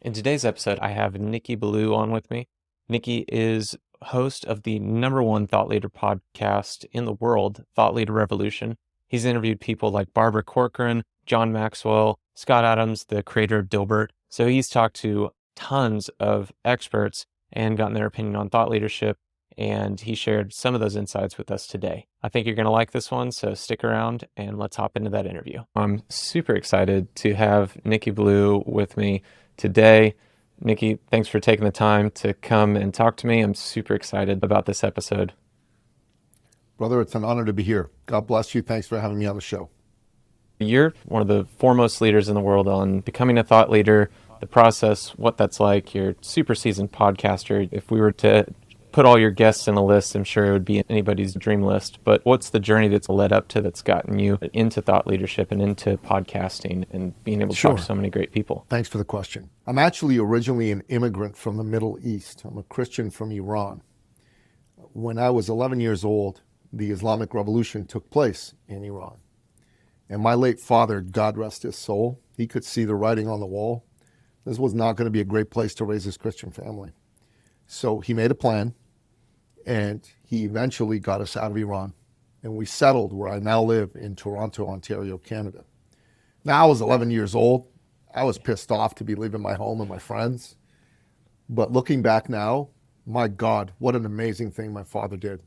In today's episode, I have Nicky Billou on with me. Nicky is host of the number one thought leader podcast in the world, Thought Leader Revolution. He's interviewed people like Barbara Corcoran, John Maxwell, Scott Adams, the creator of Dilbert. So he's talked to tons of experts and gotten their opinion on thought leadership, and he shared some of those insights with us today. I think you're going to like this one, so stick around and let's hop into that interview. I'm super excited to have Nicky Billou with me today. Nicky, thanks for taking the time to come and talk to me. I'm super excited about this episode. Brother, it's an honor to be here. God bless you. Thanks for having me on the show. You're one of the foremost leaders in the world on becoming a thought leader, the process, what that's like. You're a super seasoned podcaster. If we were to put all your guests in a list, I'm sure it would be anybody's dream list. But what's the journey that's led up to that's gotten you into thought leadership and into podcasting and being able to talk to so many great people? Thanks for the question. I'm actually originally an immigrant from the Middle East. I'm a Christian from Iran. When I was 11 years old, the Islamic Revolution took place in Iran. And my late father, God rest his soul, he could see the writing on the wall. This was not going to be a great place to raise his Christian family. So he made a plan, and he eventually got us out of Iran. And we settled where I now live in Toronto, Ontario, Canada. Now I was 11 years old. I was pissed off to be leaving my home and my friends. But looking back now, my God, what an amazing thing my father did.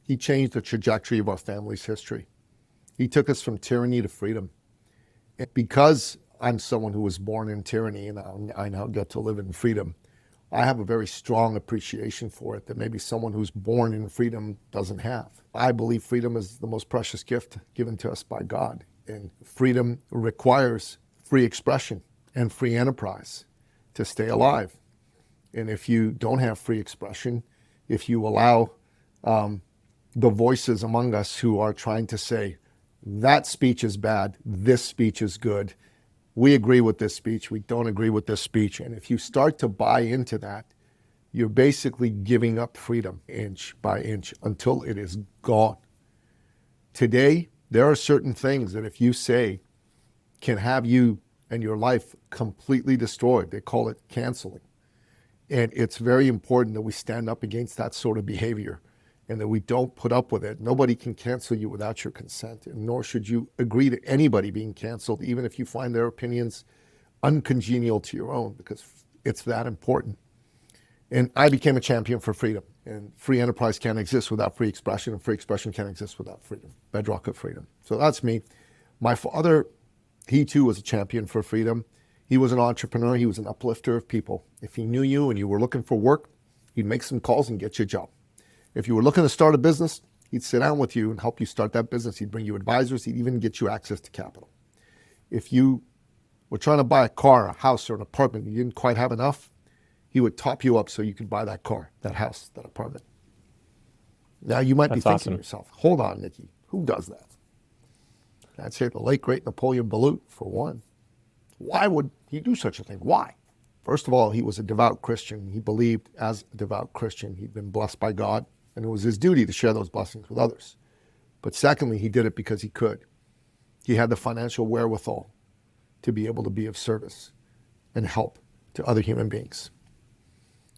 He changed the trajectory of our family's history. He took us from tyranny to freedom. And because I'm someone who was born in tyranny and I now get to live in freedom, I have a very strong appreciation for it that maybe someone who's born in freedom doesn't have. I believe freedom is the most precious gift given to us by God. And freedom requires free expression and free enterprise to stay alive. And if you don't have free expression, if you allow the voices among us who are trying to say, that speech is bad, this speech is good, we agree with this speech, we don't agree with this speech. And if you start to buy into that, you're basically giving up freedom inch by inch until it is gone. Today, there are certain things that if you say can have you and your life completely destroyed. They call it canceling. And it's very important that we stand up against that sort of behavior and that we don't put up with it. Nobody can cancel you without your consent, and nor should you agree to anybody being canceled, even if you find their opinions uncongenial to your own, because it's that important. And I became a champion for freedom, and free enterprise can't exist without free expression, and free expression can't exist without freedom, bedrock of freedom. So that's me. My father, he too was a champion for freedom. He was an entrepreneur. He was an uplifter of people. If he knew you and you were looking for work, he'd make some calls and get you a job. If you were looking to start a business, he'd sit down with you and help you start that business. He'd bring you advisors. He'd even get you access to capital. If you were trying to buy a car, a house, or an apartment, and you didn't quite have enough, he would top you up so you could buy that car, that house, that apartment. Now you might be thinking to yourself, hold on, Nicky, who does that? I'd say the late, great Napoleon Billou, for one. Why would he do such a thing? Why? First of all, he was a devout Christian. He believed as a devout Christian he'd been blessed by God, and it was his duty to share those blessings with others. But secondly, he did it because he could. He had the financial wherewithal to be able to be of service and help to other human beings.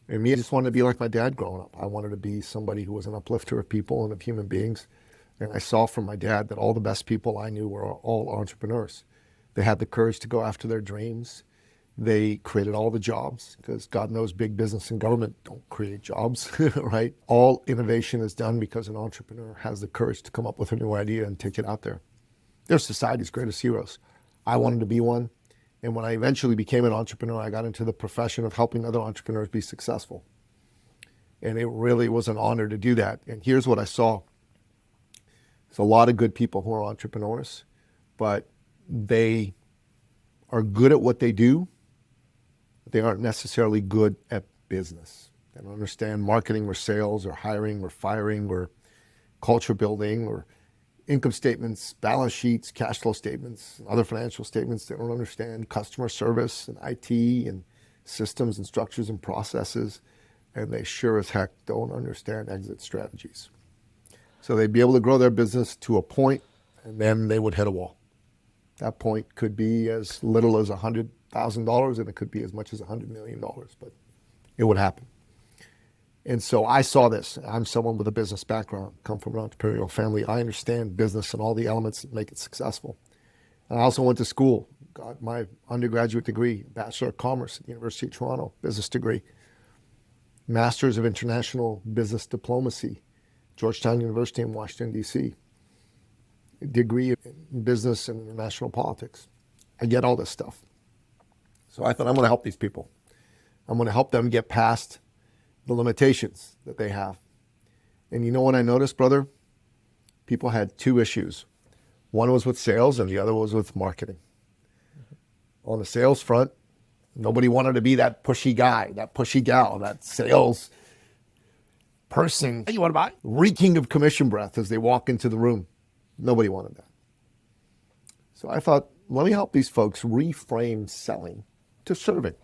And me, I just wanted to be like my dad growing up. I wanted to be somebody who was an uplifter of people and of human beings. And I saw from my dad that all the best people I knew were all entrepreneurs. They had the courage to go after their dreams. They created all the jobs, because God knows big business and government don't create jobs, right? All innovation is done because an entrepreneur has the courage to come up with a new idea and take it out there. They're society's greatest heroes. I wanted to be one. And when I eventually became an entrepreneur, I got into the profession of helping other entrepreneurs be successful. And it really was an honor to do that. And here's what I saw. There's a lot of good people who are entrepreneurs, but they are good at what they do. They aren't necessarily good at business. They don't understand marketing or sales or hiring or firing or culture building or income statements, balance sheets, cash flow statements, other financial statements. They don't understand customer service and IT and systems and structures and processes. And they sure as heck don't understand exit strategies. So they'd be able to grow their business to a point, and then they would hit a wall. That point could be as little as $100,000 $1,000 and it could be as much as $100 million, but it would happen. And so I saw this. I'm someone with a business background, come from an entrepreneurial family. I understand business and all the elements that make it successful. And I also went to school, got my undergraduate degree, Bachelor of Commerce at the University of Toronto, business degree, Masters of International Business Diplomacy, Georgetown University in Washington, D.C., degree in business and international politics. I get all this stuff. So I thought, I'm going to help these people. I'm going to help them get past the limitations that they have. And you know what I noticed, brother? People had two issues. One was with sales and the other was with marketing. On the sales front, nobody wanted to be that pushy guy, that pushy gal, that sales person. Hey, you want to buy? Reeking of commission breath as they walk into the room. Nobody wanted that. So I thought, let me help these folks reframe selling to serving.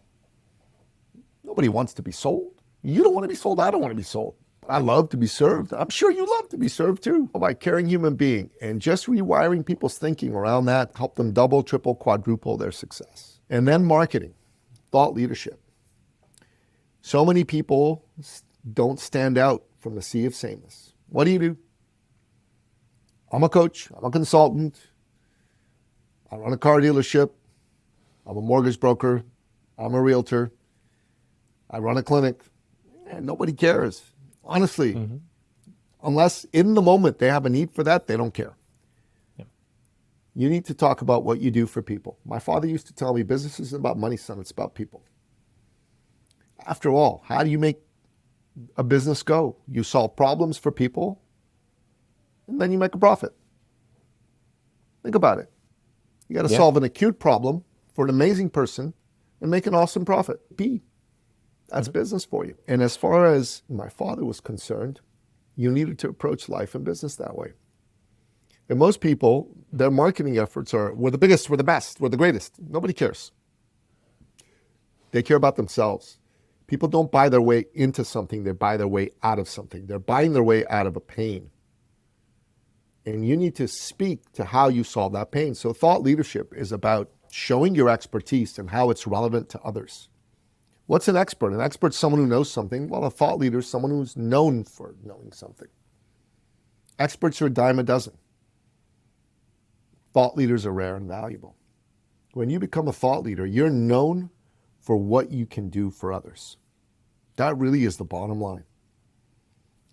Nobody wants to be sold. You don't want to be sold. I don't want to be sold. I love to be served. I'm sure you love to be served too. By caring human being and just rewiring people's thinking around that, help them double, triple, quadruple their success. And then marketing, thought leadership. So many people don't stand out from the sea of sameness. What do? I'm a coach. I'm a consultant. I run a car dealership. I'm a mortgage broker. I'm a realtor. I run a clinic. And nobody cares. Honestly, unless in the moment they have a need for that, they don't care. Yeah. You need to talk about what you do for people. My father used to tell me, business isn't about money, son, it's about people. After all, how do you make a business go? You solve problems for people, and then you make a profit. Think about it. You got to solve an acute problem for an amazing person and make an awesome profit. That's business for you. And as far as my father was concerned, you needed to approach life and business that way. And most people, their marketing efforts are, we're the biggest, we're the best, we're the greatest. Nobody cares. They care about themselves. People don't buy their way into something, they buy their way out of something. They're buying their way out of a pain. And you need to speak to how you solve that pain. So thought leadership is about showing your expertise and how it's relevant to others. What's an expert? An expert is someone who knows something. Well, a thought leader is someone who's known for knowing something. Experts are a dime a dozen. Thought leaders are rare and valuable. When you become a thought leader, you're known for what you can do for others. That really is the bottom line.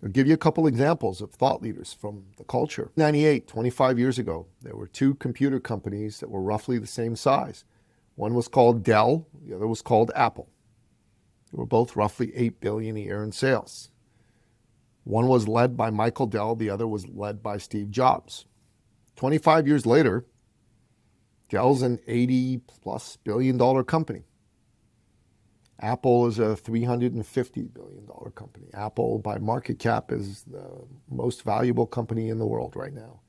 I'll give you a couple examples of thought leaders from the culture. 98, 25 years ago, there were two computer companies that were roughly the same size. One was called Dell, the other was called Apple. They were both roughly $8 billion a year in sales. One was led by Michael Dell, the other was led by Steve Jobs. 25 years later, Dell's an $80+ billion company. Apple is a $350 billion company. Apple, by market cap, is the most valuable company in the world right now.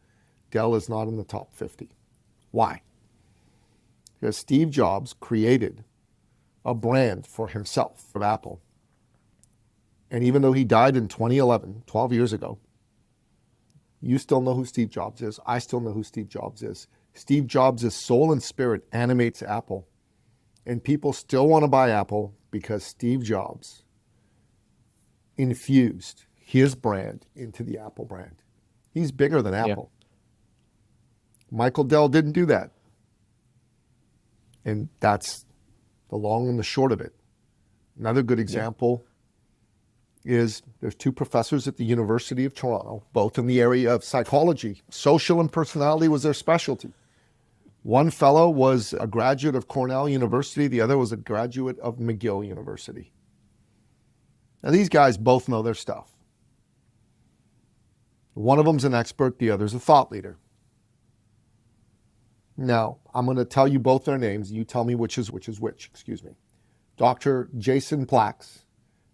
Dell is not in the top 50. Why? Because Steve Jobs created a brand for himself, of Apple. And even though he died in 2011, 12 years ago, you still know who Steve Jobs is. I still know who Steve Jobs is. Steve Jobs' soul and spirit animates Apple. And people still want to buy Apple because Steve Jobs infused his brand into the Apple brand. He's bigger than Apple. Yeah. Michael Dell didn't do that. And that's the long and the short of it. Another good example is there's two professors at the University of Toronto, both in the area of psychology. Social and personality was their specialty. One fellow was a graduate of Cornell University. The other was a graduate of McGill University. Now, these guys both know their stuff. One of them's an expert. The other's a thought leader. Now, I'm going to tell you both their names. You tell me which is which. Dr. Jason Plax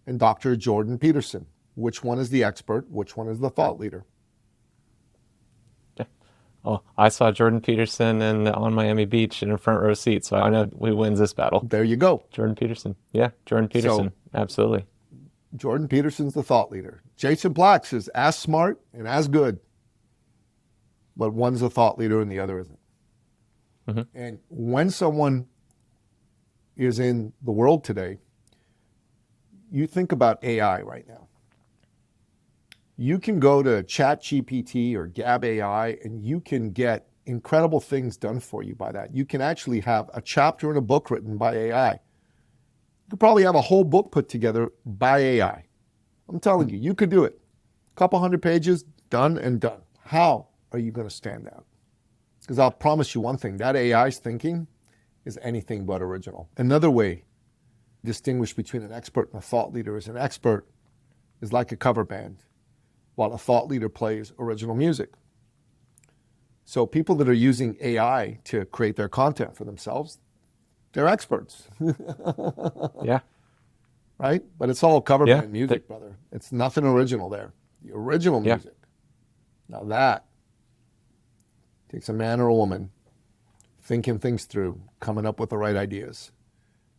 and Dr. Jordan Peterson. Which one is the expert? Which one is the thought leader? Oh, I saw Jordan Peterson on Miami Beach in a front row seat, so I know who wins this battle. There you go. Jordan Peterson. Yeah, Jordan Peterson. So, absolutely. Jordan Peterson's the thought leader. Jason Plax is as smart and as good, but one's a thought leader and the other isn't. Mm-hmm. And when someone is in the world today. You think about AI right now. You can go to ChatGPT or Gab AI and you can get incredible things done for you by that. You can actually have a chapter in a book written by AI. You could probably have a whole book put together by AI. I'm telling you, you could do it. A couple hundred pages, done and done. How are you going to stand out? Because I'll promise you one thing, that AI's thinking is anything but original. Another way to distinguish between an expert and a thought leader is an expert is like a cover band, while a thought leader plays original music. So people that are using AI to create their content for themselves, they're experts. Yeah. Right? But it's all cover Yeah. band music, brother. It's nothing original there. The original Yeah. music. Now that takes a man or a woman thinking things through, coming up with the right ideas.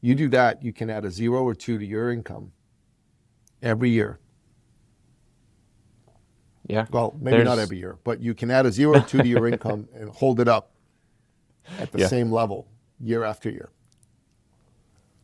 You do that, you can add a 0 or 2 to your income every year. Yeah. Well, maybe not every year, but you can add a 0 or 2 to your income and hold it up at the same level year after year.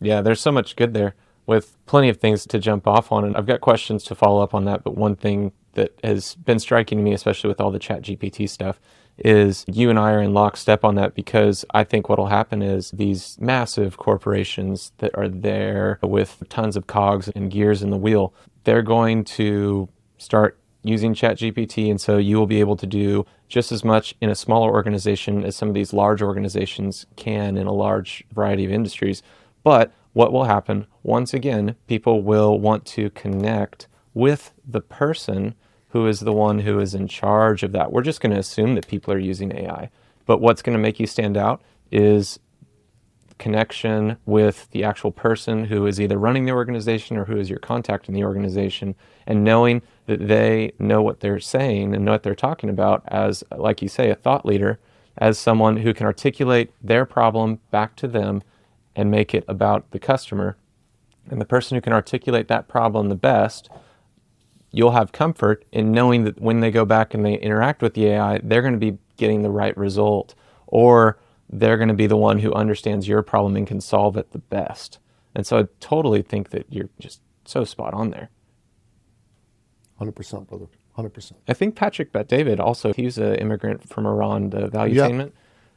Yeah, there's so much good there with plenty of things to jump off on. And I've got questions to follow up on that. But one thing that has been striking to me, especially with all the Chat GPT stuff, is you and I are in lockstep on that, because I think what'll happen is these massive corporations that are there with tons of cogs and gears in the wheel, they're going to start using Chat GPT. And so you will be able to do just as much in a smaller organization as some of these large organizations can in a large variety of industries. But what will happen, once again, people will want to connect with the person who is the one who is in charge of that. We're just going to assume that people are using AI. But what's going to make you stand out is connection with the actual person who is either running the organization or who is your contact in the organization, and knowing that they know what they're saying and know what they're talking about as, like you say, a thought leader, as someone who can articulate their problem back to them and make it about the customer. And the person who can articulate that problem the best, you'll have comfort in knowing that when they go back and they interact with the AI, they're going to be getting the right result, or they're going to be the one who understands your problem and can solve it the best. And so I totally think that you're just so spot on there. 100%, brother. 100%. I think Patrick Bet-David also, he's an immigrant from Iran, the valuetainment.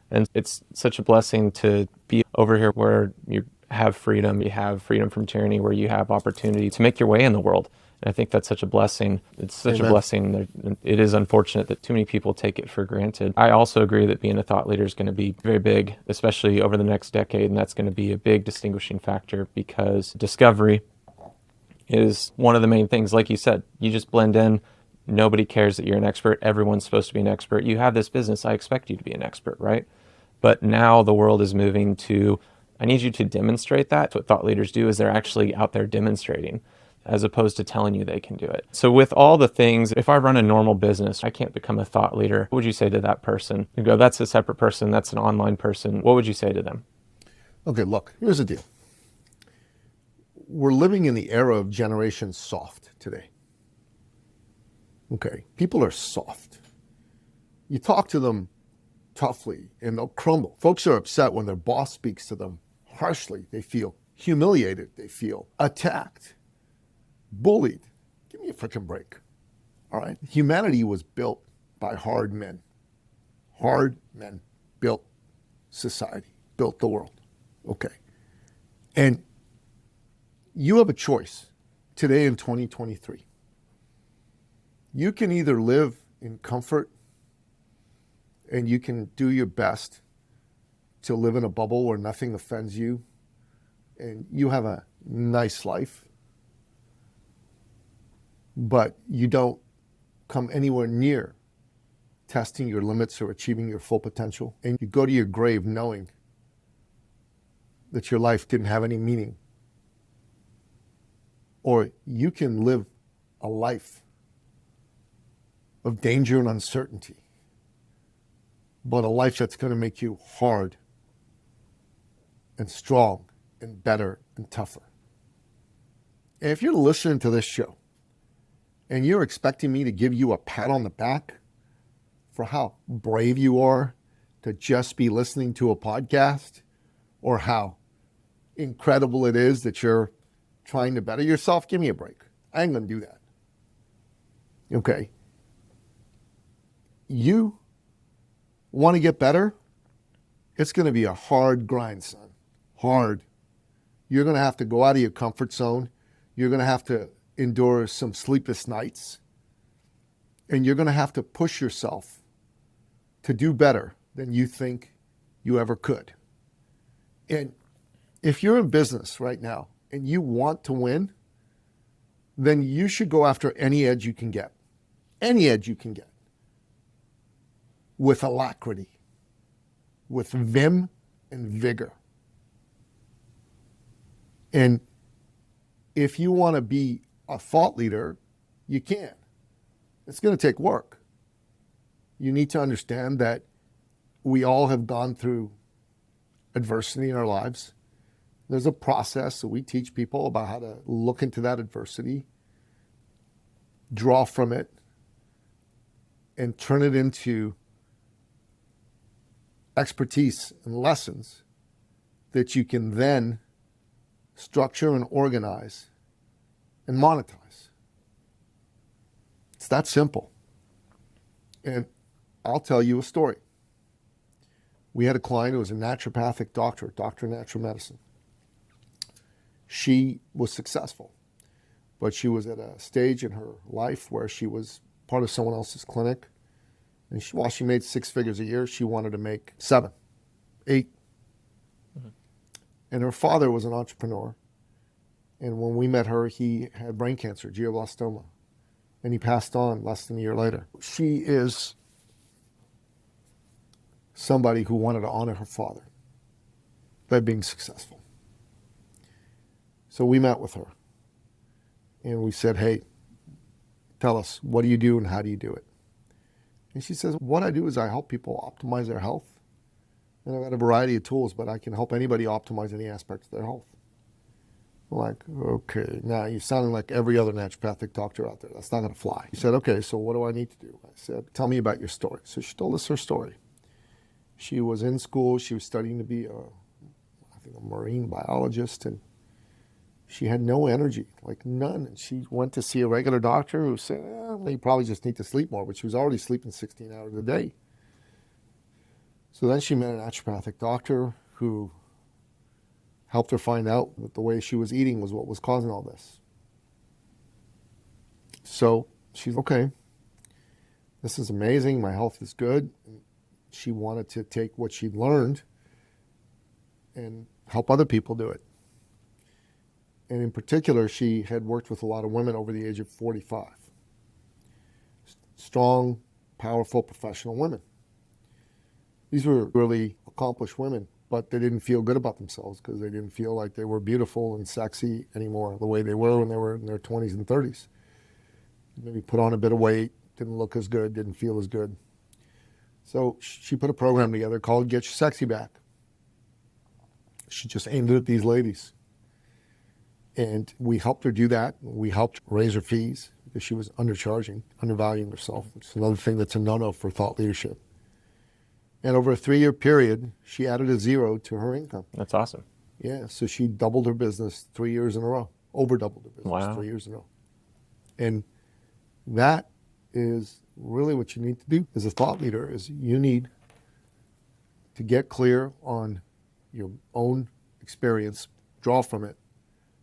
And it's such a blessing to be over here where you have freedom from tyranny, where you have opportunity to make your way in the world. And I think that's such a blessing. It's such a blessing. It is unfortunate that too many people take it for granted. I also agree that being a thought leader is going to be very big, especially over the next decade. And that's going to be a big distinguishing factor, because discovery is one of the main things. Like you said, you just blend in. Nobody cares that you're an expert. Everyone's supposed to be an expert. You have this business. I expect you to be an expert, right? But now the world is moving to, I need you to demonstrate that. What thought leaders do is they're actually out there demonstrating, as opposed to telling you they can do it. So with all the things, if I run a normal business, I can't become a thought leader. What would you say to that person? You go, that's a separate person. That's an online person. What would you say to them? Okay, look, here's the deal. We're living in the era of Generation Soft today. Okay, people are soft. You talk to them toughly and they'll crumble. Folks are upset when their boss speaks to them harshly. They feel humiliated. They feel attacked, bullied. Give me a freaking break. All right? Humanity was built by hard men. Hard men built society, built the world. Okay. And you have a choice today in 2023. You can either live in comfort and you can do your best to live in a bubble where nothing offends you and you have a nice life, but you don't come anywhere near testing your limits or achieving your full potential. And you go to your grave knowing that your life didn't have any meaning. Or you can live a life of danger and uncertainty, but a life that's going to make you hard and strong and better and tougher. And if you're listening to this show and you're expecting me to give you a pat on the back for how brave you are to just be listening to a podcast, or how incredible it is that you're trying to better yourself, give me a break. I ain't going to do that. Okay. You want to get better? It's going to be a hard grind, son. Hard. You're going to have to go out of your comfort zone. You're going to have to endure some sleepless nights. And you're going to have to push yourself to do better than you think you ever could. And if you're in business right now and you want to win, then you should go after any edge you can get. Any edge you can get. With alacrity. With vim and vigor. And if you want to be a thought leader, you can. It's going to take work. You need to understand that we all have gone through adversity in our lives. There's a process that we teach people about how to look into that adversity, draw from it, and turn it into expertise and lessons that you can then structure and organize and monetize. It's that simple. And I'll tell you a story. We had a client who was a naturopathic doctor of natural medicine. She was successful, but she was at a stage in her life where she was part of someone else's clinic. And while she made 6 figures a year, she wanted to make 7, 8. Mm-hmm. And her father was an entrepreneur. And when we met her, he had brain cancer, glioblastoma. And he passed on less than a year later. She is somebody who wanted to honor her father by being successful. So we met with her. And we said, hey, tell us, what do you do and how do you do it? And she says, what I do is I help people optimize their health. And I've got a variety of tools, but I can help anybody optimize any aspect of their health. I'm like, okay, now you're sounding like every other naturopathic doctor out there. That's not going to fly. He said, okay, so what do I need to do? I said, tell me about your story. So she told us her story. She was in school. She was studying to be a marine biologist, and she had no energy, like none. And she went to see a regular doctor who said, well, you probably just need to sleep more, but she was already sleeping 16 hours a day. So then she met a naturopathic doctor who helped her find out that the way she was eating was what was causing all this. So she's, okay, this is amazing. My health is good. And she wanted to take what she'd learned and help other people do it. And in particular, she had worked with a lot of women over the age of 45. Strong, powerful, professional women. These were really accomplished women, but they didn't feel good about themselves because they didn't feel like they were beautiful and sexy anymore the way they were when they were in their 20s and 30s. Maybe put on a bit of weight, didn't look as good, didn't feel as good. So she put a program together called Get Your Sexy Back. She just aimed it at these ladies. And we helped her do that. We helped raise her fees because she was undercharging, undervaluing herself. It's another thing that's a no-no for thought leadership. And over a 3-year period, she added a 0 to her income. That's awesome. Yeah, so she doubled her business 3 years in a row, over doubled her business Wow. 3 years in a row. And that is really what you need to do as a thought leader, is you need to get clear on your own experience, draw from it,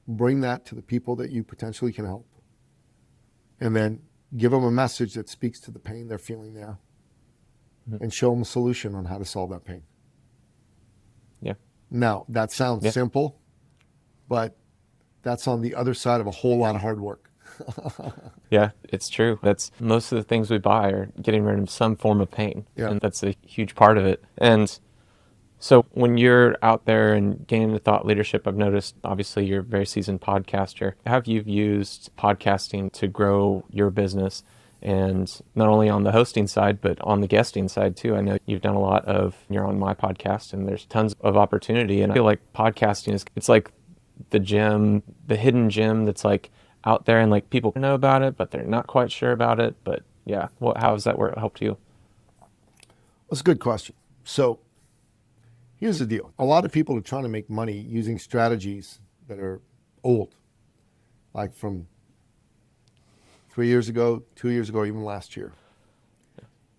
bring that to the people that you potentially can help, and then give them a message that speaks to the pain they're feeling now, and show them a solution on how to solve that pain. Yeah. Now, that sounds simple, but that's on the other side of a whole lot of hard work. Yeah, it's true. That's most of the things we buy are getting rid of some form of pain. Yeah. And that's a huge part of it. And so when you're out there and gaining the thought leadership, I've noticed, obviously, you're a very seasoned podcaster. Have you used podcasting to grow your business? And not only on the hosting side, but on the guesting side too. I know you've done a lot you're on my podcast, and there's tons of opportunity. And I feel like podcasting it's like the gem, the hidden gem that's like out there, and like people know about it, but they're not quite sure about it. But yeah, how has that helped you? That's a good question. So Here's the deal. A lot of people are trying to make money using strategies that are old, like from 3 years ago, 2 years ago, or even last year.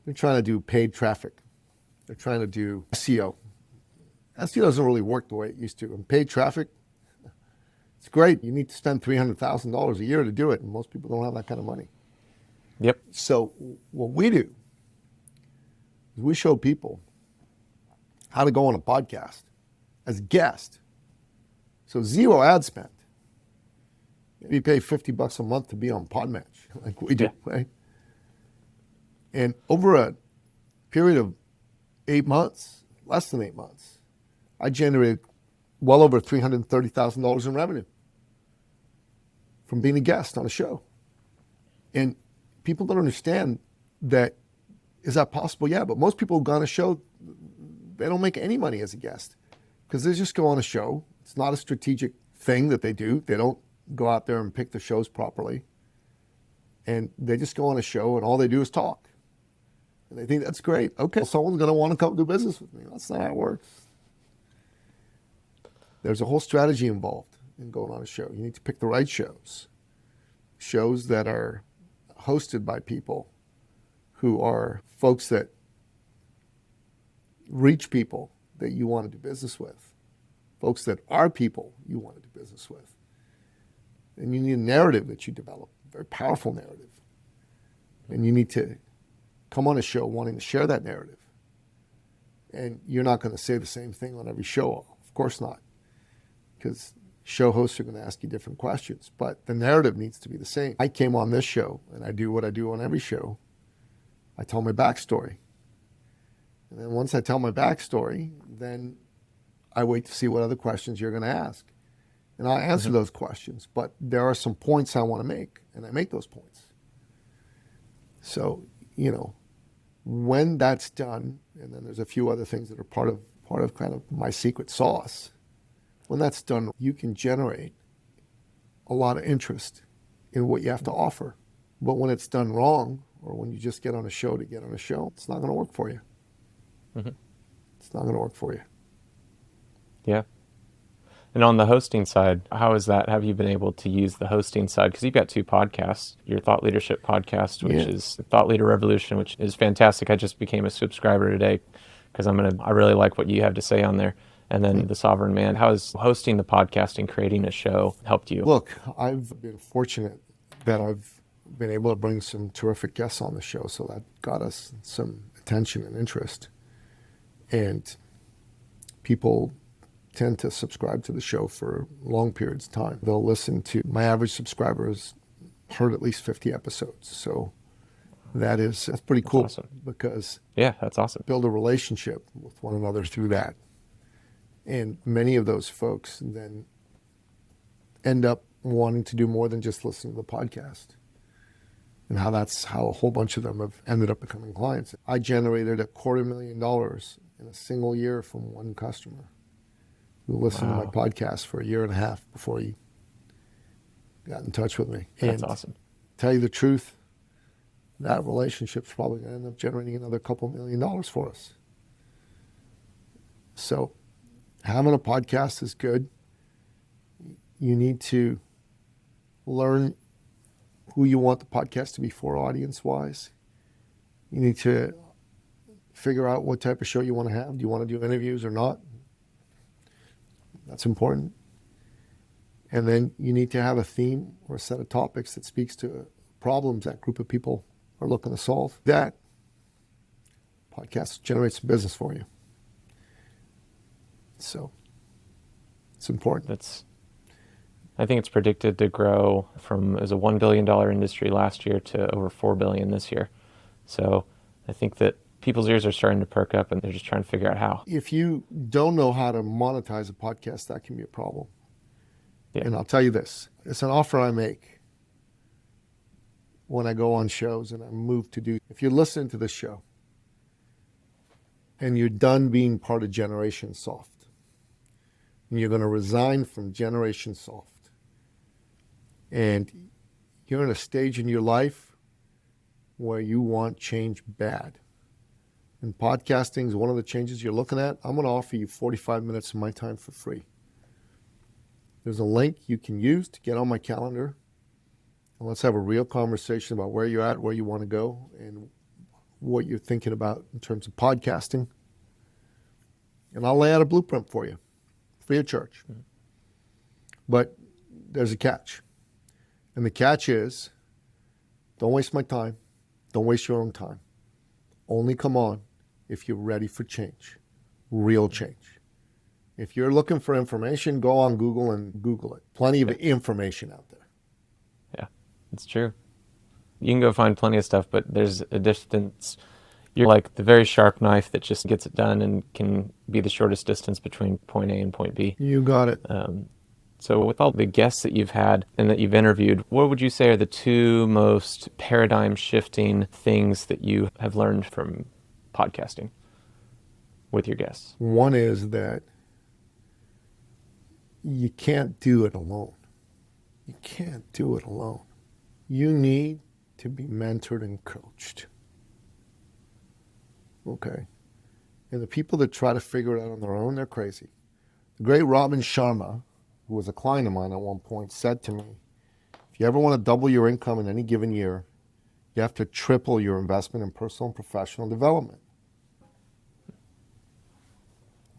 They're trying to do paid traffic. They're trying to do SEO. SEO doesn't really work the way it used to. And paid traffic, it's great. You need to spend $300,000 a year to do it, and most people don't have that kind of money. Yep. So what we do is we show people how to go on a podcast as a guest. So zero ad spend. Maybe pay $50 a month to be on Podmatch, like we do, right? And over a period of 8 months, less than 8 months, I generated well over $330,000 in revenue from being a guest on a show. And people don't understand that. Is that possible? Yeah, but most people who go on a show, they don't make any money as a guest because they just go on a show. It's not a strategic thing that they do. They don't go out there and pick the shows properly. And they just go on a show and all they do is talk. And they think that's great. Okay, someone's going to want to come do business with me. That's not how it works. There's a whole strategy involved in going on a show. You need to pick the right shows. Shows that are hosted by people who are folks that reach people that you want to do business with, folks that are people you want to do business with. And you need a narrative that you develop, a very powerful narrative. And you need to come on a show wanting to share that narrative. And you're not going to say the same thing on every show, of course not, because show hosts are going to ask you different questions, but the narrative needs to be the same. I came on this show, and I do what I do on every show. I tell my backstory. And then once I tell my backstory, then I wait to see what other questions you're going to ask. And I'll answer those questions, but there are some points I want to make, and I make those points. So, when that's done, and then there's a few other things that are part of kind of my secret sauce. When that's done, you can generate a lot of interest in what you have to offer. But when it's done wrong, or when you just get on a show to get on a show, it's not going to work for you. It's not going to work for you. Yeah. And on the hosting side, how is that? Have you been able to use the hosting side? Because you've got 2 podcasts, your Thought Leadership podcast, which is Thought Leader Revolution, which is fantastic. I just became a subscriber today because I really like what you have to say on there. And then The Sovereign Man. How has hosting the podcast and creating a show helped you? Look, I've been fortunate that I've been able to bring some terrific guests on the show, so that got us some attention and interest. And people tend to subscribe to the show for long periods of time. They'll listen to, my average subscriber has heard at least 50 episodes. So that's pretty cool. That's awesome. Because that's awesome. Build a relationship with one another through that. And many of those folks then end up wanting to do more than just listen to the podcast. And that's how a whole bunch of them have ended up becoming clients. I generated $250,000 in a single year from one customer who listened to my podcast for a year and a half before he got in touch with me. That's awesome. Tell you the truth, that relationship's probably going to end up generating another couple $1 million for us. So having a podcast is good. You need to learn who you want the podcast to be for audience-wise. You need to figure out what type of show you want to have. Do you want to do interviews or not? That's important. And then you need to have a theme or a set of topics that speaks to problems that group of people are looking to solve. That podcast generates some business for you. So it's important. I think it's predicted to grow from, it was a $1 billion industry last year to over $4 billion this year. So I think that people's ears are starting to perk up and they're just trying to figure out how. If you don't know how to monetize a podcast, that can be a problem. Yeah. And I'll tell you this, it's an offer I make when I go on shows and I move to do. If you're listening to this show and you're done being part of Generation Soft and you're going to resign from Generation Soft and you're in a stage in your life where you want change bad, and podcasting is one of the changes you're looking at, I'm going to offer you 45 minutes of my time for free. There's a link you can use to get on my calendar. And let's have a real conversation about where you're at, where you want to go, and what you're thinking about in terms of podcasting. And I'll lay out a blueprint for you, free of charge. Mm-hmm. But there's a catch. And the catch is, don't waste my time. Don't waste your own time. Only come on if you're ready for change, real change. If you're looking for information, go on Google and Google it. Plenty of information out there. Yeah, it's true. You can go find plenty of stuff, but there's a distance. You're like the very sharp knife that just gets it done and can be the shortest distance between point A and point B. You got it. So with all the guests that you've had and that you've interviewed, what would you say are the two most paradigm shifting things that you have learned from podcasting with your guests? One is that you can't do it alone. You can't do it alone. You need to be mentored and coached. Okay? And the people that try to figure it out on their own, they're crazy. The great Robin Sharma, who was a client of mine at one point, said to me, if you ever want to double your income in any given year, you have to triple your investment in personal and professional development.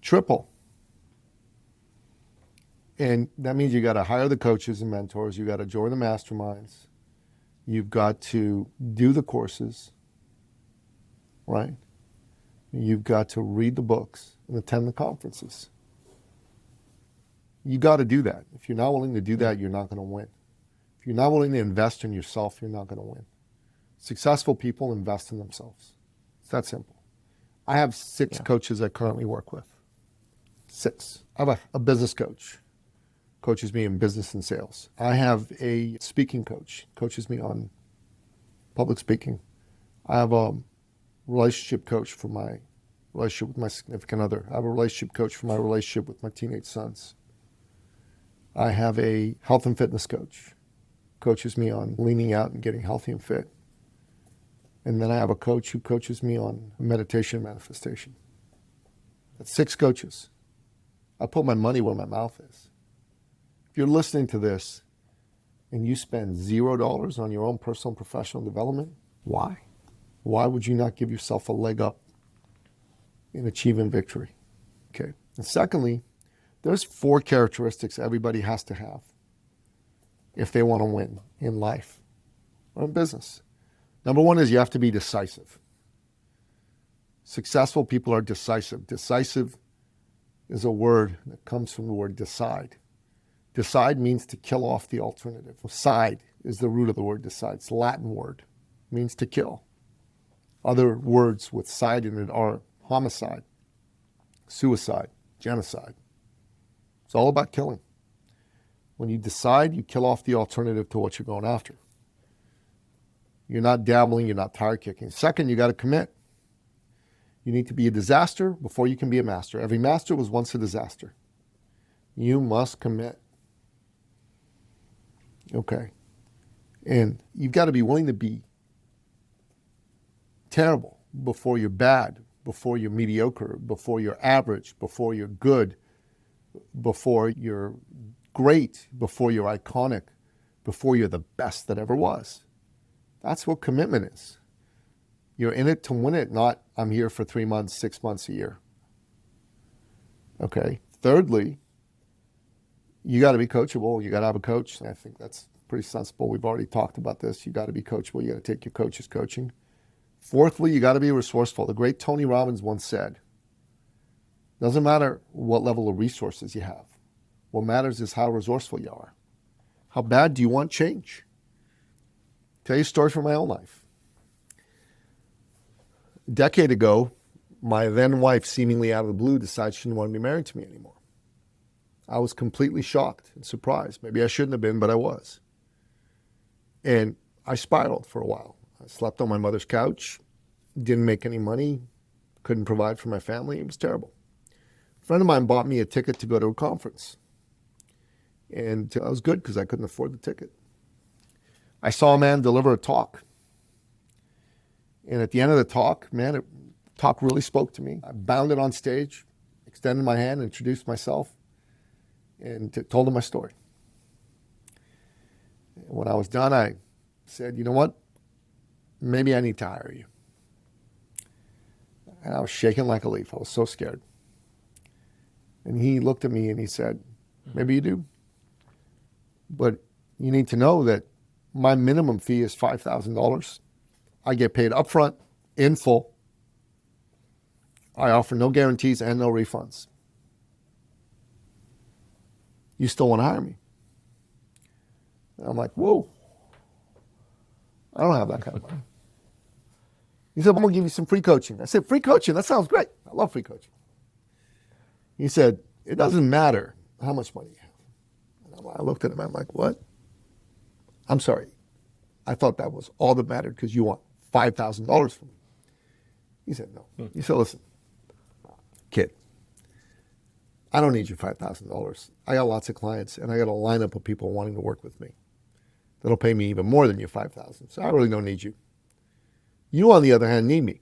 Triple. And that means you got to hire the coaches and mentors. You got to join the masterminds. You've got to do the courses, right? You've got to read the books and attend the conferences. You got to do that. If you're not willing to do that, you're not going to win. If you're not willing to invest in yourself, you're not going to win. Successful people invest in themselves. It's that simple. I have 6 coaches I currently work with. 6. I have a business coach, coaches me in business and sales. I have a speaking coach, coaches me on public speaking. I have a relationship coach for my relationship with my significant other. I have a relationship coach for my relationship with my teenage sons. I have a health and fitness coach, coaches me on leaning out and getting healthy and fit. And then I have a coach who coaches me on meditation and manifestation. That's 6 coaches. I put my money where my mouth is. If you're listening to this and you spend $0 on your own personal and professional development, why? Why would you not give yourself a leg up in achieving victory? Okay. And secondly, there's 4 characteristics everybody has to have if they want to win in life or in business. Number 1 is you have to be decisive. Successful people are decisive. Decisive is a word that comes from the word decide. Decide means to kill off the alternative. Side is the root of the word decide. It's a Latin word. It means to kill. Other words with side in it are homicide, suicide, genocide. It's all about killing. When you decide, you kill off the alternative to what you're going after. You're not dabbling, you're not tire kicking. Second, you got to commit. You need to be a disaster before you can be a master. Every master was once a disaster. You must commit. Okay. And you've got to be willing to be terrible before you're bad, before you're mediocre, before you're average, before you're good, before you're great, before you're iconic, before you're the best that ever was. That's what commitment is. You're in it to win it, not I'm here for 3 months, 6 months, a year. Okay. Thirdly, you got to be coachable. You got to have a coach. I think that's pretty sensible. We've already talked about this. You got to be coachable. You got to take your coach's coaching. Fourthly, you got to be resourceful. The great Tony Robbins once said, doesn't matter what level of resources you have. What matters is how resourceful you are. How bad do you want change? Tell you a story from my own life. A decade ago, my then wife, seemingly out of the blue, decided she didn't want to be married to me anymore. I was completely shocked and surprised. Maybe I shouldn't have been, but I was. And I spiraled for a while. I slept on my mother's couch, didn't make any money, couldn't provide for my family. It was terrible. A friend of mine bought me a ticket to go to a conference. And I was good because I couldn't afford the ticket. I saw a man deliver a talk. And at the end of the talk, man, it Talk really spoke to me. I bounded on stage, extended my hand, introduced myself, and told him my story. And when I was done, I said, you know what? Maybe I need to hire you. And I was shaking like a leaf. I was so scared. And he looked at me and he said, maybe you do. But you need to know that my minimum fee is $5,000. I get paid upfront, in full. I offer no guarantees and no refunds. You still want to hire me? And I'm like, whoa. I don't have that kind of money. He said, I'm going to give you some free coaching. I said, free coaching? That sounds great. I love free coaching. He said, it doesn't matter how much money you have. And I looked at him. I'm like, what? I'm sorry. I thought that was all that mattered because you want $5,000 from me. He said, no. He said, listen, kid, I don't need your $5,000. I got lots of clients, and I got a lineup of people wanting to work with me that'll pay me even more than your $5,000. So I really don't need you. You, on the other hand, need me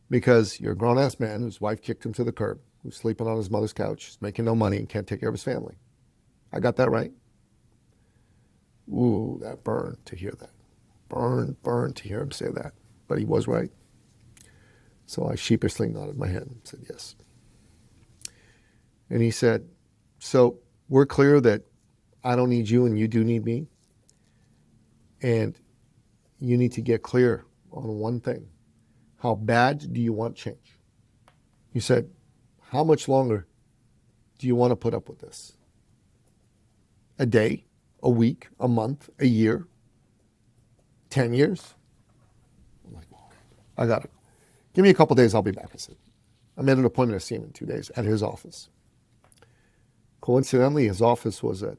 because you're a grown-ass man whose wife kicked him to the curb, who's sleeping on his mother's couch, is making no money, and can't take care of his family. I got that right? Ooh, that burned to hear that. Burned to hear him say that. But he was right. So I sheepishly nodded my head and said yes. And he said, so we're clear that I don't need you and you do need me. And you need to get clear on one thing. How bad do you want change? He said, how much longer do you want to put up with this? A day, a week, a month, a year, 10 years? I'm like, I got it. Give me a couple days, I'll be back. I said, I made an appointment to see him in 2 days at his office. Coincidentally, his office was a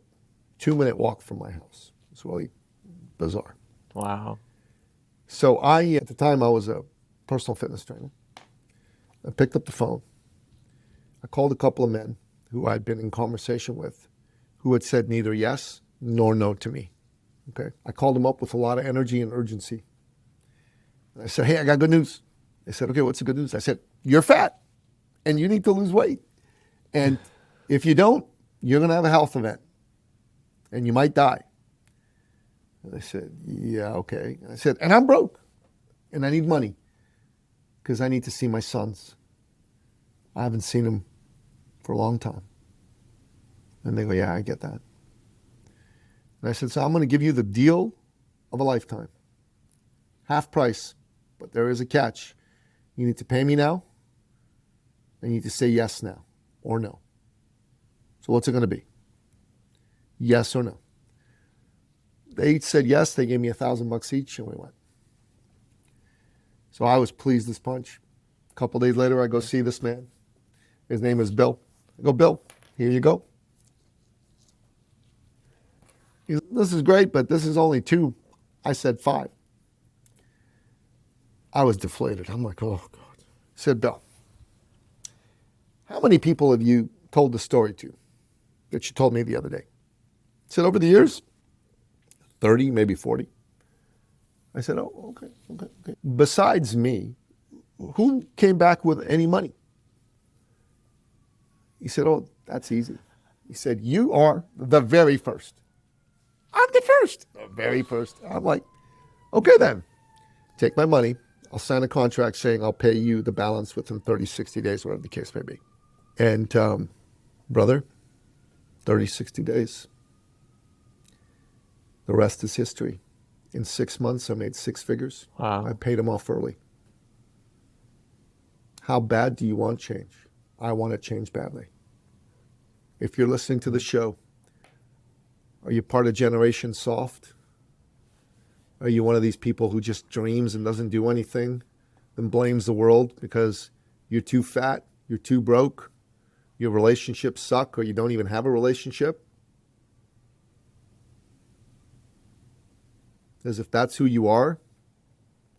2-minute walk from my house. It's really bizarre. Wow. So at the time, I was a personal fitness trainer. I picked up the phone. I called a couple of men who I'd been in conversation with who had said neither yes nor no to me. Okay. I called them up with a lot of energy and urgency. And I said, hey, I got good news. They said, okay, what's the good news? I said, you're fat and you need to lose weight. And if you don't, you're going to have a health event and you might die. And I said, yeah, okay. And I said, and I'm broke and I need money because I need to see my sons. I haven't seen them for a long time. And they go, yeah, I get that. And I said, so I'm going to give you the deal of a lifetime. Half price, but there is a catch. You need to pay me now. And you need to say yes now or no. So what's it going to be? Yes or no? They each said yes. They gave me $1,000 each, and we went. So I was pleased as punch. A couple days later, I go see this man. His name is Bill. I go, Bill, here you go. He goes, this is great, but this is only 2. I said 5. I was deflated. I'm like, oh, God. I said, Bill, how many people have you told the story to that you told me the other day? I said, over the years, 30, maybe 40. I said, oh, okay. Besides me, who came back with any money? He said, oh, that's easy. He said, you are the very first. I'm the first. The very first. I'm like, okay then. Take my money. I'll sign a contract saying I'll pay you the balance within 30, 60 days, whatever the case may be. And brother, 30, 60 days. The rest is history. In 6 months, I made 6 figures. Wow. I paid them off early. How bad do you want change? I want to change badly. If you're listening to the show, are you part of Generation Soft? Are you one of these people who just dreams and doesn't do anything, then blames the world because you're too fat, you're too broke, your relationships suck, or you don't even have a relationship? As if that's who you are,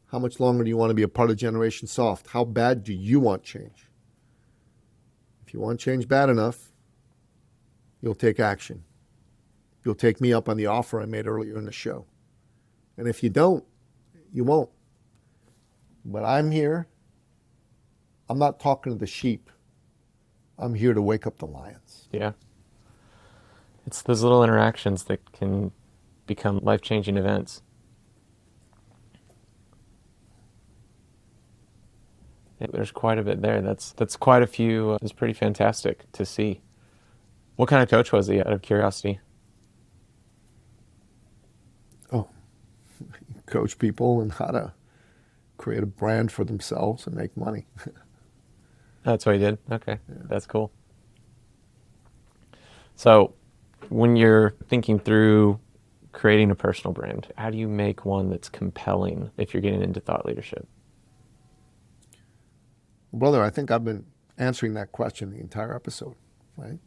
how much longer do you want to be a part of Generation Soft? How bad do you want change? If you want change bad enough, you'll take action. You'll take me up on the offer I made earlier in the show. And if you don't, you won't. But I'm here I'm not talking to the sheep. I'm here to wake up the lions. Yeah. It's those little interactions that can become life-changing events. Yeah, there's quite a bit there. That's quite a few. It's pretty fantastic to see. What kind of coach was he, out of curiosity? Oh, coach people and how to create a brand for themselves and make money. That's what he did? Okay, that's cool. So, when you're thinking through creating a personal brand, how do you make one that's compelling if you're getting into thought leadership? Brother, I think I've been answering that question the entire episode, right?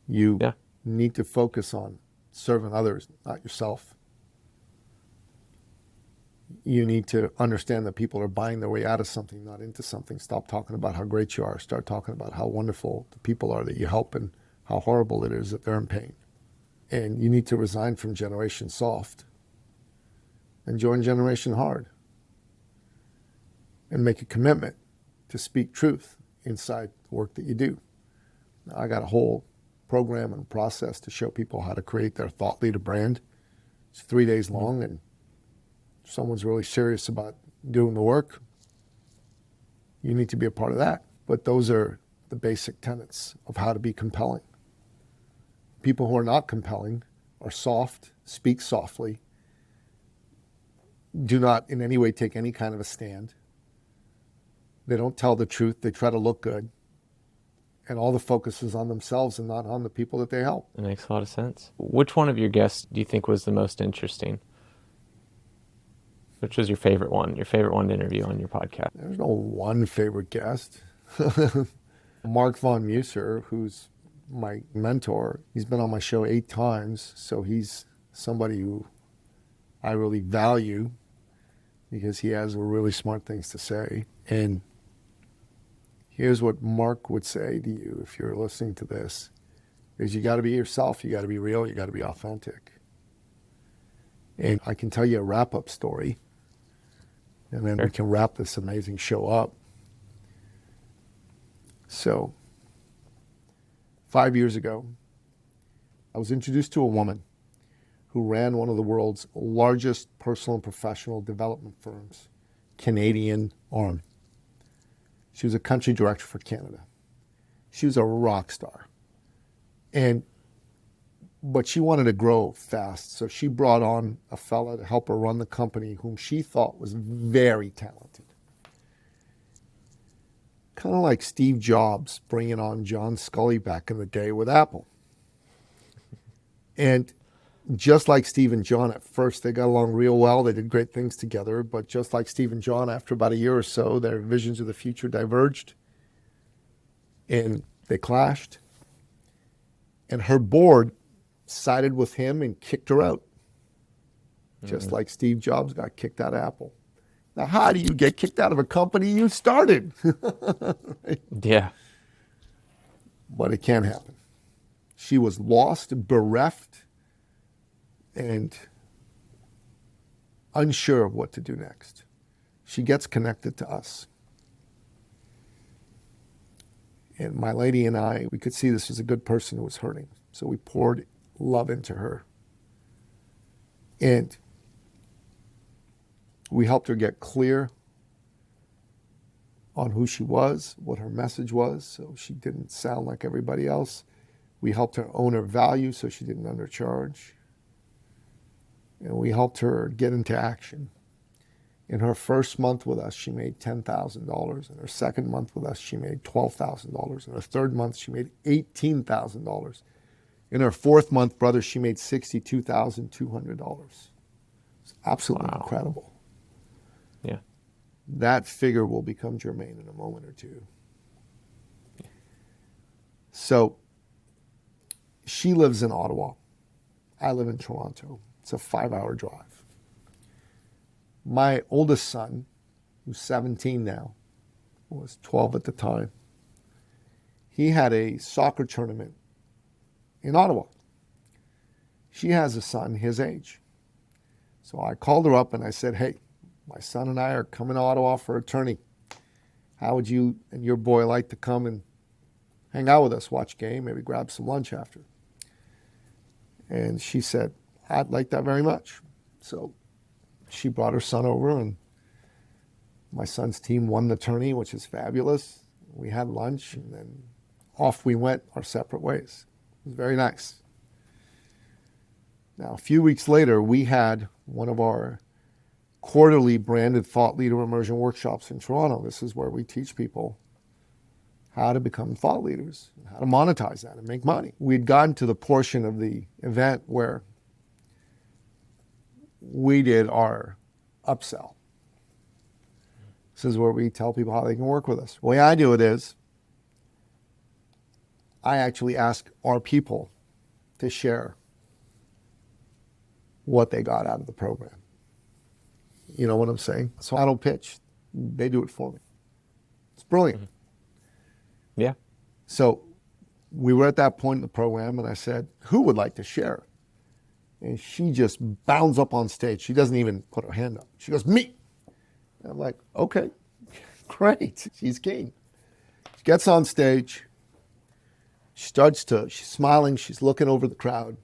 You Yeah. need to focus on serving others, not yourself. You need to understand that people are buying their way out of something, not into something. Stop talking about how great you are. Start talking about how wonderful the people are that you help and how horrible it is that they're in pain. And you need to resign from Generation Soft and join Generation Hard and make a commitment to speak truth inside the work that you do. Now, I got a whole program and process to show people how to create their thought leader brand. It's 3 days long, and if someone's really serious about doing the work, you need to be a part of that. But those are the basic tenets of how to be compelling. People who are not compelling are soft, speak softly, do not in any way take any kind of a stand. They don't tell the truth. They try to look good. And all the focus is on themselves and not on the people that they help. It makes a lot of sense. Which one of your guests do you think was the most interesting? Which was your favorite one to interview on your podcast? There's no one favorite guest. Mark Von Musser, who's my mentor, he's been on my show 8 times. So he's somebody who I really value because he has really smart things to say. And here's what Mark would say to you if you're listening to this, is you got to be yourself, you got to be real, you got to be authentic. And I can tell you a wrap-up story, and then we can wrap this amazing show up. So, 5 years ago, I was introduced to a woman who ran one of the world's largest personal and professional development firms, Canadian arm. She was a country director for Canada. She was a rock star. But she wanted to grow fast, so she brought on a fella to help her run the company whom she thought was very talented. Kind of like Steve Jobs bringing on John Scully back in the day with Apple. And just like Steve and John, at first they got along real well. They did great things together. But just like Steve and John, after about a year or so, their visions of the future diverged and they clashed. And her board sided with him and kicked her out, just like Steve Jobs got kicked out of Apple. Now, how do you get kicked out of a company you started? Right? Yeah. But it can happen. She was lost, bereft, and unsure of what to do next. She gets connected to us. And my lady and I, we could see this was a good person who was hurting. So we poured love into her. And we helped her get clear on who she was, what her message was, so she didn't sound like everybody else. We helped her own her value so she didn't undercharge. And we helped her get into action. In her first month with us, she made $10,000. In her second month with us, she made $12,000. In her third month, she made $18,000. In her fourth month, brother, she made $62,200. It's absolutely incredible. Yeah. That figure will become germane in a moment or two. So she lives in Ottawa. I live in Toronto. It's a 5-hour drive. My oldest son, who's 17 now, was 12 at the time, he had a soccer tournament in Ottawa. She has a son his age. So I called her up and I said, hey, my son and I are coming to Ottawa for a tourney. how would you and your boy like to come and hang out with us, watch a game, maybe grab some lunch after? And she said, I'd like that very much. So she brought her son over, and my son's team won the tourney, which is fabulous. We had lunch, and then off we went our separate ways. It was very nice. Now, a few weeks later, we had one of our quarterly branded thought leader immersion workshops in Toronto. This is where we teach people how to become thought leaders, how to monetize that and make money. We'd gotten to the portion of the event where we did our upsell. This is where we tell people how they can work with us. The way I do it is I actually ask our people to share what they got out of the program. You know what I'm saying? So I don't pitch. They do it for me. It's brilliant. Mm-hmm. Yeah. So we were at that point in the program, and I said, who would like to share? And she just bounds up on stage. She doesn't even put her hand up. She goes, me. And I'm like, okay, great. She's keen. She gets on stage. She's smiling. She's looking over the crowd.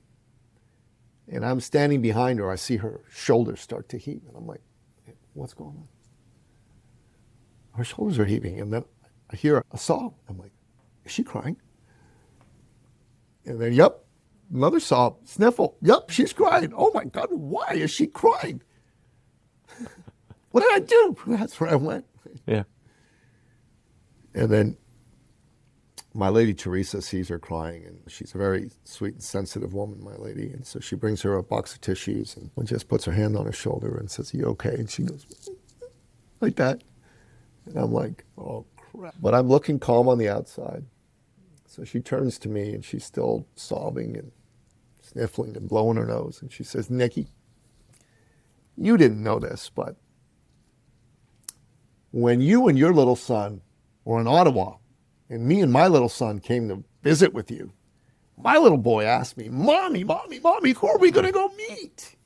And I'm standing behind her. I see her shoulders start to heave. And I'm like, what's going on? Her shoulders are heaving. And then I hear a sob. I'm like, is she crying? And then, yep, another sob, sniffle. Yep, she's crying. Oh my God, why is she crying? What did I do? That's where I went. Yeah. And then my lady Teresa sees her crying, and she's a very sweet and sensitive woman, my lady. And so she brings her a box of tissues and just puts her hand on her shoulder and says, are you okay? And she goes, like that. And I'm like, oh crap. But I'm looking calm on the outside. So she turns to me, and she's still sobbing and sniffling and blowing her nose. And she says, Nicky, you didn't know this, but when you and your little son were in Ottawa, and me and my little son came to visit with you, my little boy asked me, Mommy, Mommy, Mommy, who are we going to go meet?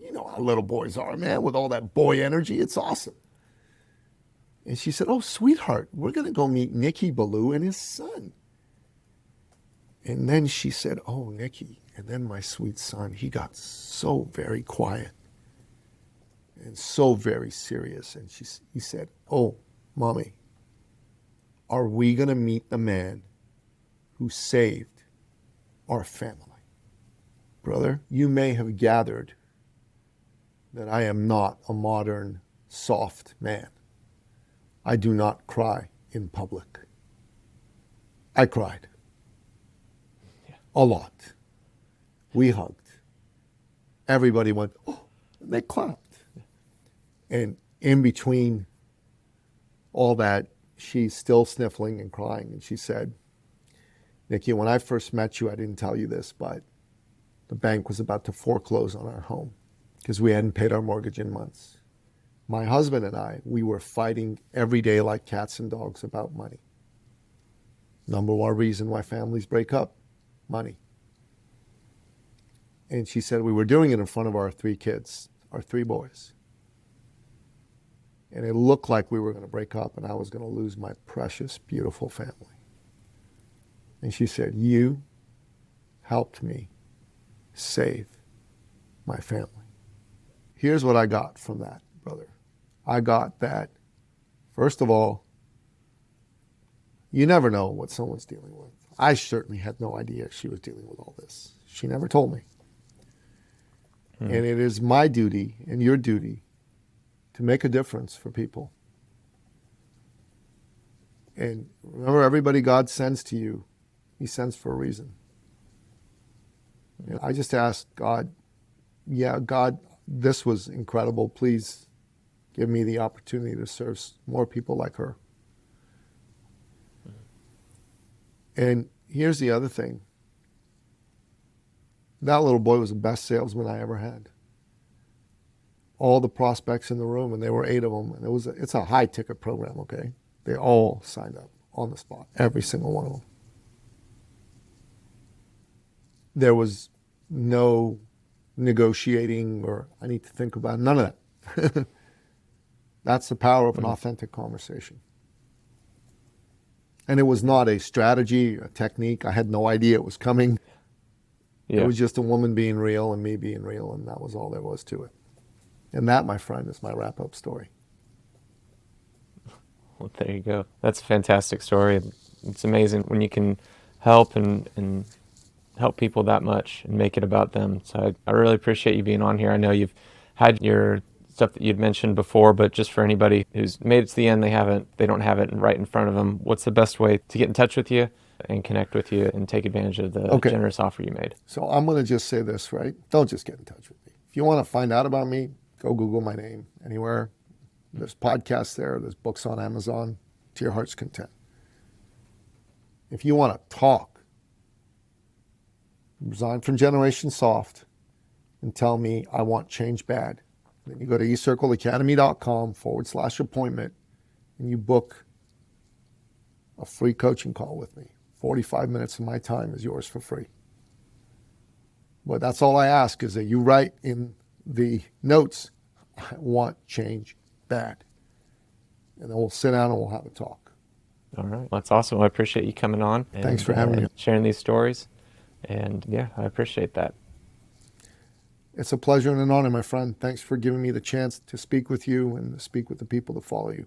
You know how little boys are, man, with all that boy energy. It's awesome. And she said, oh, sweetheart, we're going to go meet Nicky Billou and his son. And then she said, oh, Nicky. And then my sweet son, he got so very quiet and so very serious. And he said, oh, Mommy, are we going to meet the man who saved our family? Brother, you may have gathered that I am not a modern, soft man. I do not cry in public. I cried. A lot. We hugged. Everybody went, oh, and they clapped. And in between all that, she's still sniffling and crying. And she said, Nicky, when I first met you, I didn't tell you this, but the bank was about to foreclose on our home because we hadn't paid our mortgage in months. My husband and I, we were fighting every day like cats and dogs about money. Number one reason why families break up, money. And she said we were doing it in front of our 3 kids, our 3 boys. And it looked like we were going to break up and I was going to lose my precious, beautiful family. And she said, you helped me save my family. Here's what I got from that, brother. I got that, first of all, you never know what someone's dealing with. I certainly had no idea she was dealing with all this. She never told me. And it is my duty and your duty to make a difference for people. And remember, everybody God sends to you, he sends for a reason. And I just asked God, yeah, God, this was incredible. Please give me the opportunity to serve more people like her. And here's the other thing. That little boy was the best salesman I ever had. All the prospects in the room, and there were 8 of them, and it's a high ticket program, okay? They all signed up on the spot, every single one of them. There was no negotiating or I need to think about it. None of that. That's the power of an authentic conversation. And it was not a strategy, a technique. I had no idea it was coming. Yeah. It was just a woman being real and me being real, and that was all there was to it. And that, my friend, is my wrap-up story. Well, there you go. That's a fantastic story. It's amazing when you can help and help people that much and make it about them. So I really appreciate you being on here. I know you've had your stuff that you'd mentioned before, but just for anybody who's made it to the end, they don't have it right in front of them. What's the best way to get in touch with you and connect with you and take advantage of the generous offer you made? So I'm going to just say this, right? Don't just get in touch with me. If you want to find out about me, go Google my name anywhere. There's podcasts there. There's books on Amazon, to your heart's content. If you want to talk, resign from Generation Soft and tell me I want change bad, then you go to ecircleacademy.com/appointment and you book a free coaching call with me. 45 minutes of my time is yours for free. But that's all I ask, is that you write in the notes, I want change bad. And then we'll sit down and we'll have a talk. All right. Well, that's awesome. I appreciate you coming on. Thanks for having me. Sharing these stories. And yeah, I appreciate that. It's a pleasure and an honor, my friend. Thanks for giving me the chance to speak with you and to speak with the people that follow you.